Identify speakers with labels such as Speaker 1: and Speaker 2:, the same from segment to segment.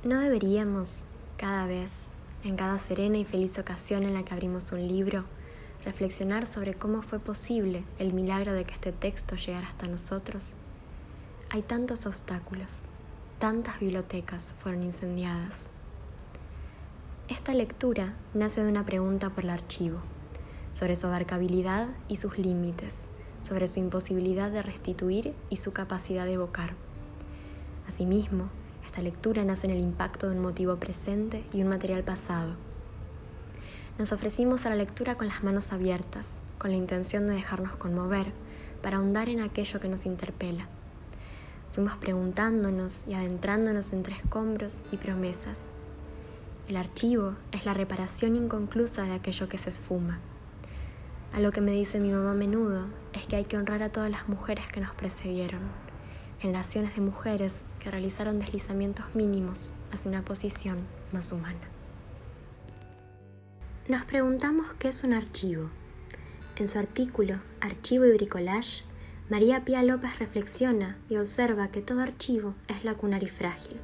Speaker 1: ¿No deberíamos, cada vez, en cada serena y feliz ocasión en la que abrimos un libro, reflexionar sobre cómo fue posible el milagro de que este texto llegara hasta nosotros? Hay tantos obstáculos, tantas bibliotecas fueron incendiadas. Esta lectura nace de una pregunta por el archivo, sobre su abarcabilidad y sus límites, sobre su imposibilidad de restituir y su capacidad de evocar. Asimismo, esta lectura nace en el impacto de un motivo presente y un material pasado. Nos ofrecimos a la lectura con las manos abiertas, con la intención de dejarnos conmover, para ahondar en aquello que nos interpela. Fuimos preguntándonos y adentrándonos entre escombros y promesas. El archivo es la reparación inconclusa de aquello que se esfuma. A lo que me dice mi mamá a menudo es que hay que honrar a todas las mujeres que nos precedieron, generaciones de mujeres que realizaron deslizamientos mínimos hacia una posición más humana. Nos preguntamos qué es un archivo. En su artículo Archivo y Bricolage, María Pía López reflexiona y observa que todo archivo es lacunar y frágil,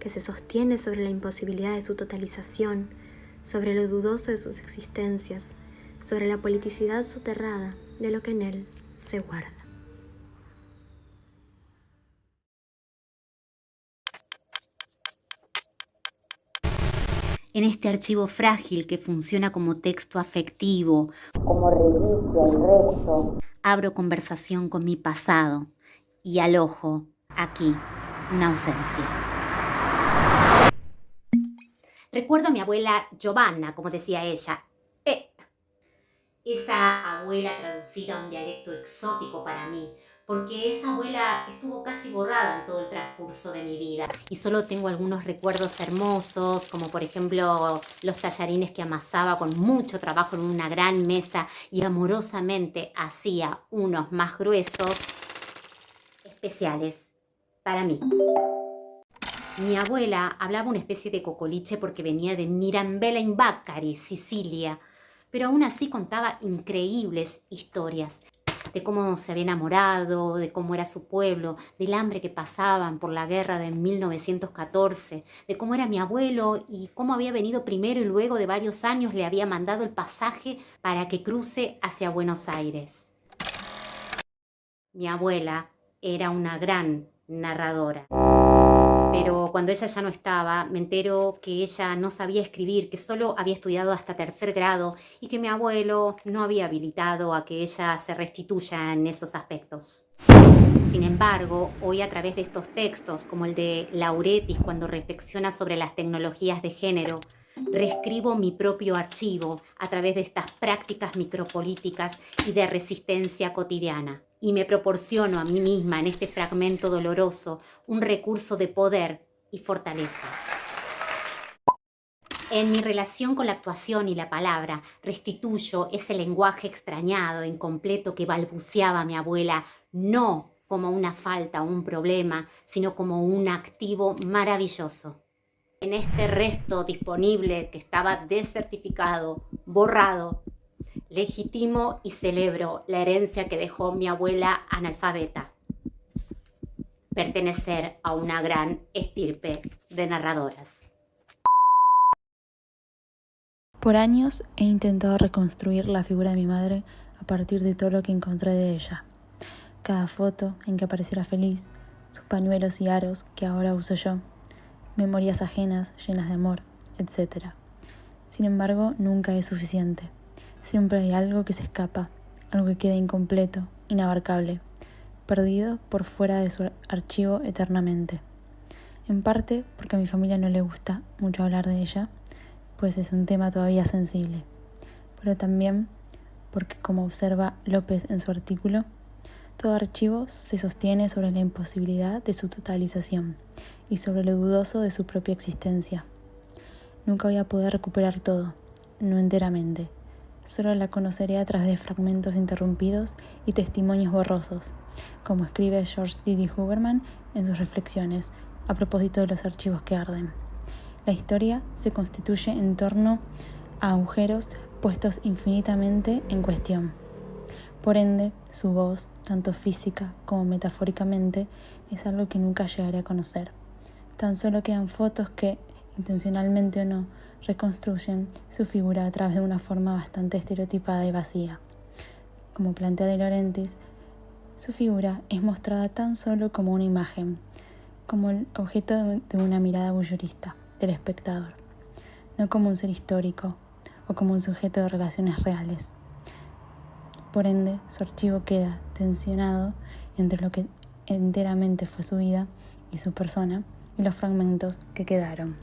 Speaker 1: que se sostiene sobre la imposibilidad de su totalización, sobre lo dudoso de sus existencias, sobre la politicidad soterrada de lo que en él se guarda.
Speaker 2: En este archivo frágil que funciona como texto afectivo,
Speaker 3: como reliquia y rezo,
Speaker 2: abro conversación con mi pasado y alojo aquí una ausencia. Recuerdo a mi abuela Giovanna, como decía ella. Esa abuela traducida a un dialecto exótico para mí, porque esa abuela estuvo casi borrada en todo el transcurso de mi vida. Y solo tengo algunos recuerdos hermosos, como por ejemplo los tallarines que amasaba con mucho trabajo en una gran mesa y amorosamente hacía unos más gruesos, especiales para mí. Mi abuela hablaba una especie de cocoliche porque venía de Mirambella in Bacchari, Sicilia, pero aún así contaba increíbles historias de cómo se había enamorado, de cómo era su pueblo, del hambre que pasaban por la guerra de 1914, de cómo era mi abuelo y cómo había venido primero y luego de varios años le había mandado el pasaje para que cruce hacia Buenos Aires. Mi abuela era una gran narradora. Pero cuando ella ya no estaba, me entero que ella no sabía escribir, que solo había estudiado hasta 3er grado y que mi abuelo no había habilitado a que ella se restituya en esos aspectos. Sin embargo, hoy a través de estos textos, como el de Lauretis cuando reflexiona sobre las tecnologías de género, reescribo mi propio archivo a través de estas prácticas micropolíticas y de resistencia cotidiana. Y me proporciono a mí misma en este fragmento doloroso un recurso de poder y fortaleza. En mi relación con la actuación y la palabra, restituyo ese lenguaje extrañado, incompleto que balbuceaba mi abuela, no como una falta o un problema, sino como un activo maravilloso. En este resto disponible que estaba desertificado, borrado, legitimo y celebro la herencia que dejó mi abuela analfabeta. Pertenecer a una gran estirpe de narradoras.
Speaker 4: Por años he intentado reconstruir la figura de mi madre a partir de todo lo que encontré de ella. Cada foto en que apareciera feliz, sus pañuelos y aros que ahora uso yo, memorias ajenas llenas de amor, etc. Sin embargo, nunca es suficiente. Siempre hay algo que se escapa, algo que queda incompleto, inabarcable, perdido por fuera de su archivo eternamente. En parte porque a mi familia no le gusta mucho hablar de ella, pues es un tema todavía sensible, pero también porque, como observa López en su artículo, todo archivo se sostiene sobre la imposibilidad de su totalización y sobre lo dudoso de su propia existencia. Nunca voy a poder recuperar todo, no enteramente. Solo la conoceré a través de fragmentos interrumpidos y testimonios borrosos, como escribe George Didi Huberman en sus reflexiones a propósito de los archivos que arden. La historia se constituye en torno a agujeros puestos infinitamente en cuestión. Por ende, su voz, tanto física como metafóricamente, es algo que nunca llegaré a conocer. Tan solo quedan fotos que, intencionalmente o no, reconstruyen su figura a través de una forma bastante estereotipada y vacía. Como plantea De Laurentiis, su figura es mostrada tan solo como una imagen, como el objeto de una mirada voyeurista del espectador, no como un ser histórico o como un sujeto de relaciones reales. Por ende, su archivo queda tensionado entre lo que enteramente fue su vida y su persona y los fragmentos que quedaron.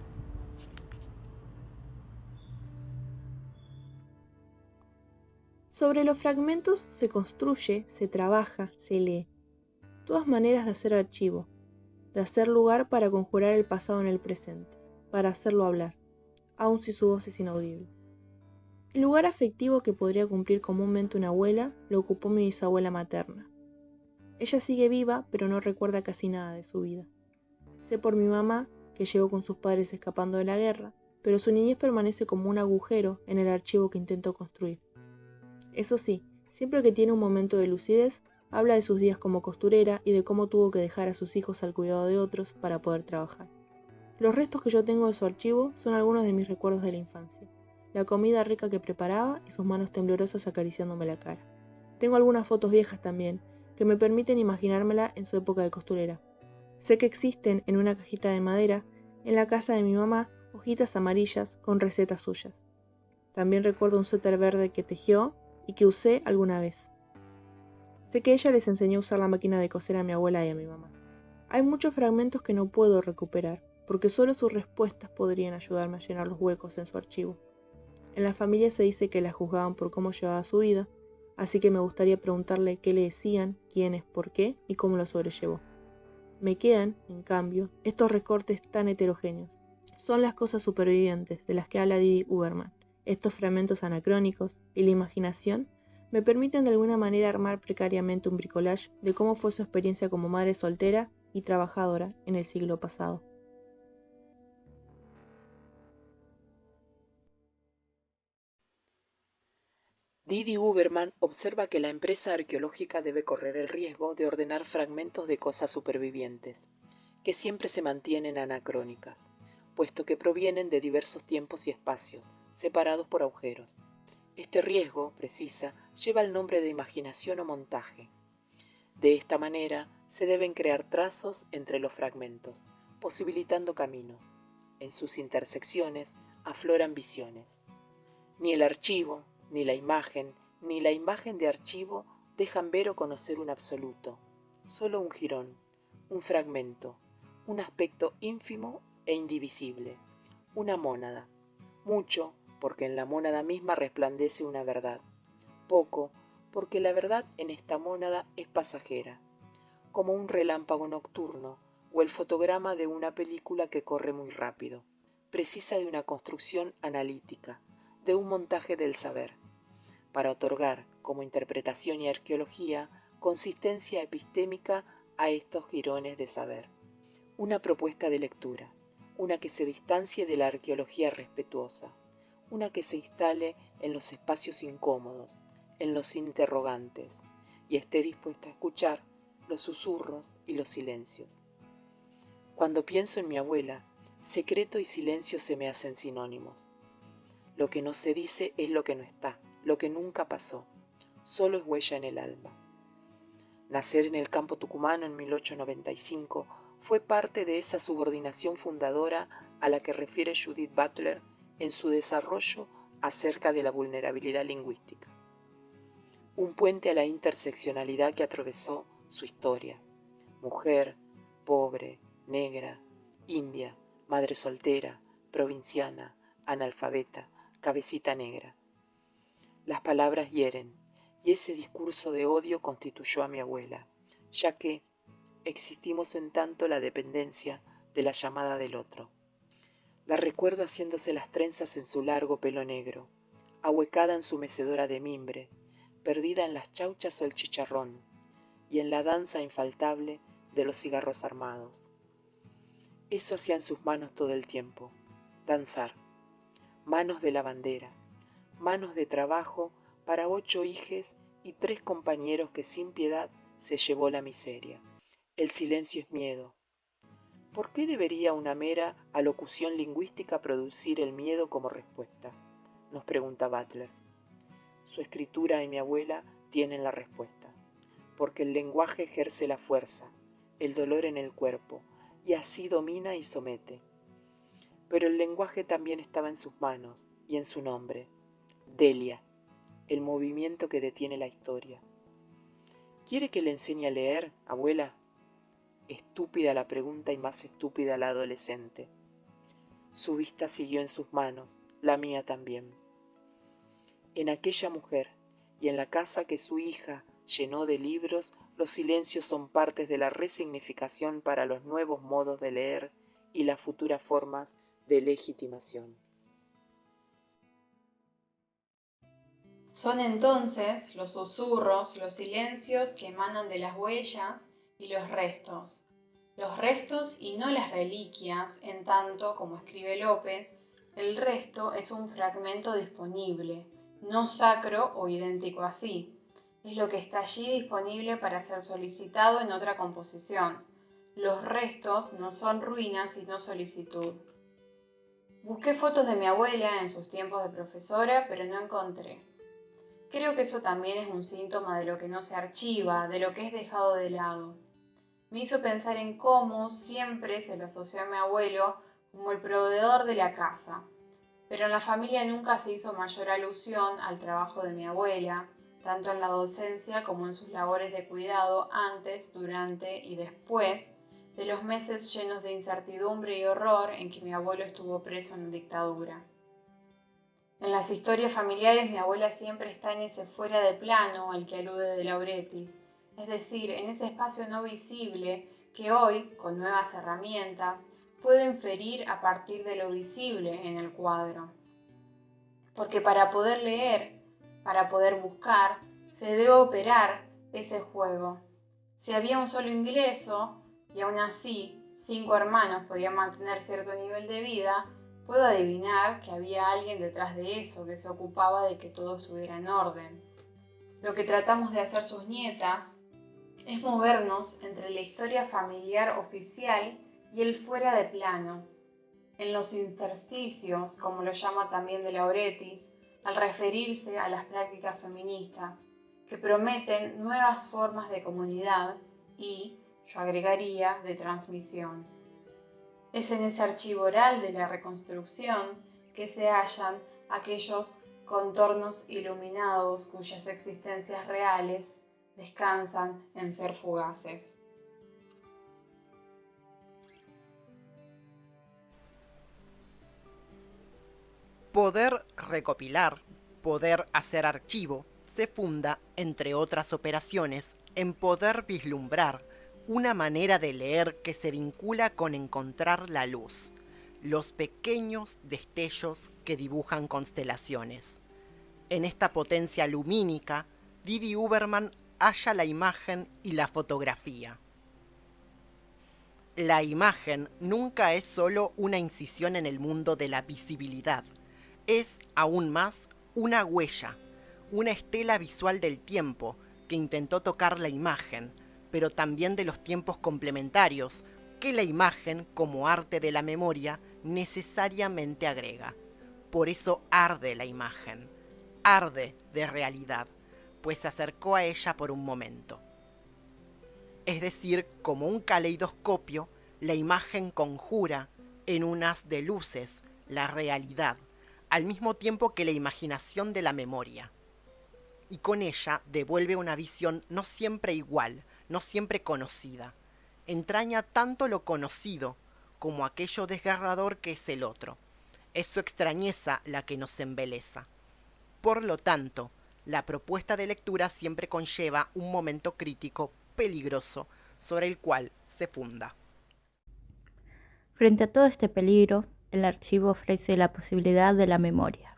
Speaker 5: Sobre los fragmentos se construye, se trabaja, se lee. Todas maneras de hacer archivo, de hacer lugar para conjurar el pasado en el presente, para hacerlo hablar, aun si su voz es inaudible. El lugar afectivo que podría cumplir comúnmente una abuela lo ocupó mi bisabuela materna. Ella sigue viva, pero no recuerda casi nada de su vida. Sé por mi mamá, que llegó con sus padres escapando de la guerra, pero su niñez permanece como un agujero en el archivo que intento construir. Eso sí, siempre que tiene un momento de lucidez, habla de sus días como costurera y de cómo tuvo que dejar a sus hijos al cuidado de otros para poder trabajar. Los restos que yo tengo de su archivo son algunos de mis recuerdos de la infancia. La comida rica que preparaba y sus manos temblorosas acariciándome la cara. Tengo algunas fotos viejas también, que me permiten imaginármela en su época de costurera. Sé que existen en una cajita de madera, en la casa de mi mamá, hojitas amarillas con recetas suyas. También recuerdo un suéter verde que tejió y que usé alguna vez. Sé que ella les enseñó a usar la máquina de coser a mi abuela y a mi mamá. Hay muchos fragmentos que no puedo recuperar, porque solo sus respuestas podrían ayudarme a llenar los huecos en su archivo. En la familia se dice que la juzgaban por cómo llevaba su vida, así que me gustaría preguntarle qué le decían, quiénes, por qué y cómo lo sobrellevó. Me quedan, en cambio, estos recortes tan heterogéneos. Son las cosas supervivientes de las que habla Didi Huberman. Estos fragmentos anacrónicos y la imaginación me permiten de alguna manera armar precariamente un bricolage de cómo fue su experiencia como madre soltera y trabajadora en el siglo pasado.
Speaker 6: Didi Huberman observa que la empresa arqueológica debe correr el riesgo de ordenar fragmentos de cosas supervivientes, que siempre se mantienen anacrónicas, puesto que provienen de diversos tiempos y espacios, separados por agujeros. Este riesgo, precisa, lleva el nombre de imaginación o montaje. De esta manera, se deben crear trazos entre los fragmentos, posibilitando caminos. En sus intersecciones afloran visiones. Ni el archivo, ni la imagen de archivo dejan ver o conocer un absoluto, solo un jirón, un fragmento, un aspecto ínfimo e indivisible, una mónada, mucho porque en la mónada misma resplandece una verdad, poco porque la verdad en esta mónada es pasajera, como un relámpago nocturno o el fotograma de una película que corre muy rápido, precisa de una construcción analítica, de un montaje del saber, para otorgar, como interpretación y arqueología, consistencia epistémica a estos jirones de saber. Una propuesta de lectura, una que se distancie de la arqueología respetuosa, una que se instale en los espacios incómodos, en los interrogantes, y esté dispuesta a escuchar los susurros y los silencios. Cuando pienso en mi abuela, secreto y silencio se me hacen sinónimos. Lo que no se dice es lo que no está, lo que nunca pasó, solo es huella en el alma. Nacer en el campo tucumano en 1895 fue parte de esa subordinación fundadora a la que refiere Judith Butler en su desarrollo acerca de la vulnerabilidad lingüística. Un puente a la interseccionalidad que atravesó su historia. Mujer, pobre, negra, india, madre soltera, provinciana, analfabeta, cabecita negra. Las palabras hieren, y ese discurso de odio constituyó a mi abuela, ya que existimos en tanto la dependencia de la llamada del otro. La recuerdo haciéndose las trenzas en su largo pelo negro, ahuecada en su mecedora de mimbre, perdida en las chauchas o el chicharrón, y en la danza infaltable de los cigarros armados. Eso hacían sus manos todo el tiempo, danzar, manos de lavandera, manos de trabajo para 8 hijes y 3 compañeros que sin piedad se llevó la miseria. El silencio es miedo. ¿Por qué debería una mera alocución lingüística producir el miedo como respuesta?, nos pregunta Butler. Su escritura y mi abuela tienen la respuesta, porque el lenguaje ejerce la fuerza, el dolor en el cuerpo, y así domina y somete. Pero el lenguaje también estaba en sus manos y en su nombre, Delia, el movimiento que detiene la historia. ¿Quiere que le enseñe a leer, abuela? Estúpida la pregunta y más estúpida la adolescente. Su vista siguió en sus manos, la mía también. En aquella mujer y en la casa que su hija llenó de libros, los silencios son partes de la resignificación para los nuevos modos de leer y las futuras formas de legitimación.
Speaker 7: Son entonces los susurros, los silencios que emanan de las huellas y los restos y no las reliquias, en tanto, como escribe López, el resto es un fragmento disponible, no sacro o idéntico así. Es lo que está allí disponible para ser solicitado en otra composición. Los restos no son ruinas sino solicitud. Busqué fotos de mi abuela en sus tiempos de profesora, pero no encontré. Creo que eso también es un síntoma de lo que no se archiva, de lo que es dejado de lado. Me hizo pensar en cómo siempre se lo asoció a mi abuelo como el proveedor de la casa, pero en la familia nunca se hizo mayor alusión al trabajo de mi abuela, tanto en la docencia como en sus labores de cuidado antes, durante y después de los meses llenos de incertidumbre y horror en que mi abuelo estuvo preso en dictadura. En las historias familiares mi abuela siempre está en ese fuera de plano al que alude de Lauretis, es decir, en ese espacio no visible que hoy, con nuevas herramientas, puedo inferir a partir de lo visible en el cuadro. Porque para poder leer, para poder buscar, se debe operar ese juego. Si había un solo ingreso, y aún así 5 hermanos podían mantener cierto nivel de vida, puedo adivinar que había alguien detrás de eso que se ocupaba de que todo estuviera en orden. Lo que tratamos de hacer sus nietas es movernos entre la historia familiar oficial y el fuera de plano, en los intersticios, como lo llama también de Lauretis, al referirse a las prácticas feministas, que prometen nuevas formas de comunidad y, yo agregaría, de transmisión. Es en ese archivo oral de la reconstrucción que se hallan aquellos contornos iluminados cuyas existencias reales descansan en ser fugaces.
Speaker 8: Poder recopilar, poder hacer archivo, se funda, entre otras operaciones, en poder vislumbrar una manera de leer que se vincula con encontrar la luz, los pequeños destellos que dibujan constelaciones. En esta potencia lumínica, Didi Huberman halla la imagen y la fotografía. La imagen nunca es solo una incisión en el mundo de la visibilidad, es aún más una huella, una estela visual del tiempo que intentó tocar la imagen, pero también de los tiempos complementarios que la imagen, como arte de la memoria, necesariamente agrega. Por eso arde la imagen, arde de realidad, pues se acercó a ella por un momento. Es decir, como un caleidoscopio, la imagen conjura en un haz de luces la realidad, al mismo tiempo que la imaginación de la memoria. Y con ella devuelve una visión no siempre igual, no siempre conocida. Entraña tanto lo conocido como aquello desgarrador que es el otro. Es su extrañeza la que nos embeleza. Por lo tanto, la propuesta de lectura siempre conlleva un momento crítico peligroso sobre el cual se funda.
Speaker 4: Frente a todo este peligro, el archivo ofrece la posibilidad de la memoria.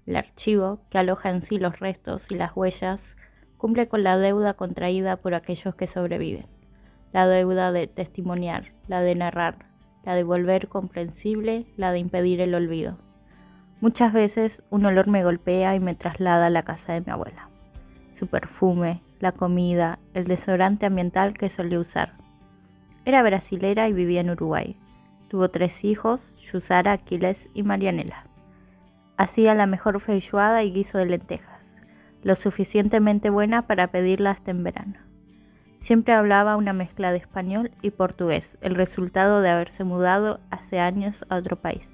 Speaker 4: El archivo, que aloja en sí los restos y las huellas, cumple con la deuda contraída por aquellos que sobreviven. La deuda de testimoniar, la de narrar, la de volver comprensible, la de impedir el olvido. Muchas veces un olor me golpea y me traslada a la casa de mi abuela. Su perfume, la comida, el desodorante ambiental que solía usar. Era brasilera y vivía en Uruguay. Tuvo 3 hijos, Yusara, Aquiles y Marianela. Hacía la mejor feijoada y guiso de lentejas, lo suficientemente buena para pedirla hasta en verano. Siempre hablaba una mezcla de español y portugués, el resultado de haberse mudado hace años a otro país.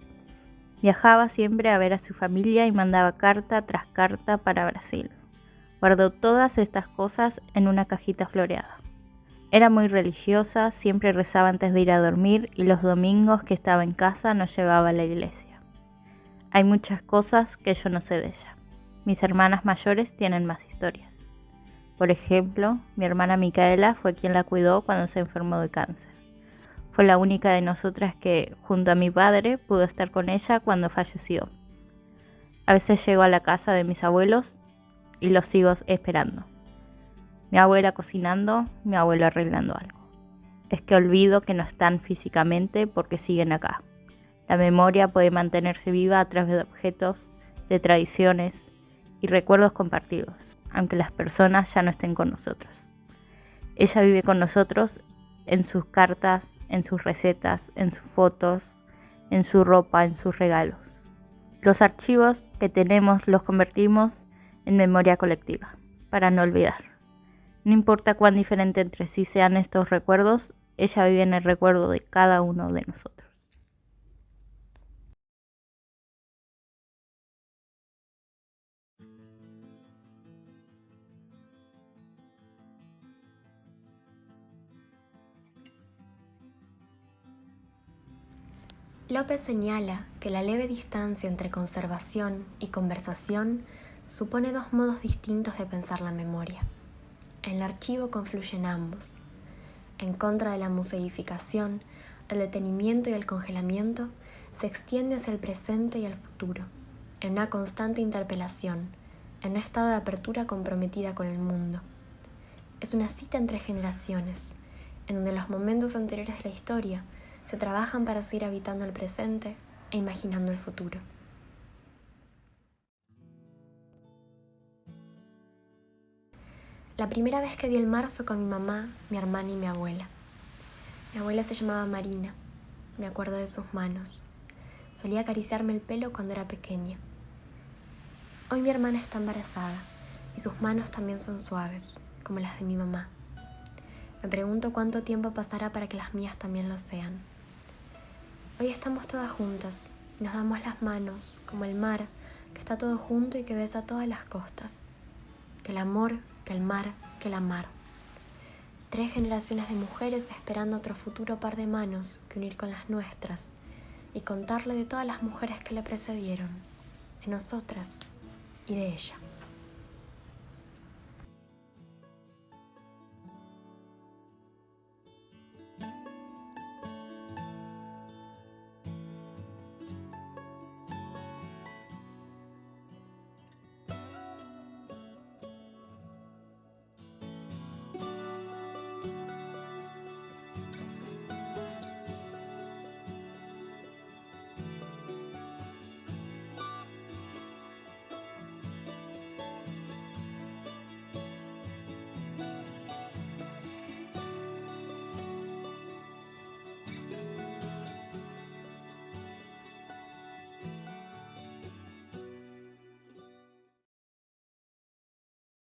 Speaker 4: Viajaba siempre a ver a su familia y mandaba carta tras carta para Brasil. Guardó todas estas cosas en una cajita floreada. Era muy religiosa, siempre rezaba antes de ir a dormir y los domingos que estaba en casa nos llevaba a la iglesia. Hay muchas cosas que yo no sé de ella. Mis hermanas mayores tienen más historias. Por ejemplo, mi hermana Micaela fue quien la cuidó cuando se enfermó de cáncer. Fue la única de nosotras que, junto a mi padre, pudo estar con ella cuando falleció. A veces llego a la casa de mis abuelos y los sigo esperando. Mi abuela cocinando, mi abuelo arreglando algo. Es que olvido que no están físicamente porque siguen acá. La memoria puede mantenerse viva a través de objetos, de tradiciones y recuerdos compartidos, aunque las personas ya no estén con nosotros. Ella vive con nosotros en sus cartas, en sus recetas, en sus fotos, en su ropa, en sus regalos. Los archivos que tenemos los convertimos en memoria colectiva, para no olvidar. No importa cuán diferente entre sí sean estos recuerdos, ella vive en el recuerdo de cada uno de nosotros.
Speaker 1: López señala que la leve distancia entre conservación y conversación supone 2 modos distintos de pensar la memoria. En el archivo confluyen ambos. En contra de la museificación, el detenimiento y el congelamiento se extiende hacia el presente y el futuro, en una constante interpelación, en un estado de apertura comprometida con el mundo. Es una cita entre generaciones, en donde los momentos anteriores de la historia se trabajan para seguir habitando el presente e imaginando el futuro. La primera vez que vi el mar fue con mi mamá, mi hermana y mi abuela. Mi abuela se llamaba Marina, me acuerdo de sus manos. Solía acariciarme el pelo cuando era pequeña. Hoy mi hermana está embarazada y sus manos también son suaves, como las de mi mamá. Me pregunto cuánto tiempo pasará para que las mías también lo sean. Hoy estamos todas juntas y nos damos las manos, como el mar, que está todo junto y que besa todas las costas. Que el amor, que el mar, que la mar. 3 generaciones de mujeres esperando otro futuro par de manos que unir con las nuestras y contarle de todas las mujeres que le precedieron, de nosotras y de ella.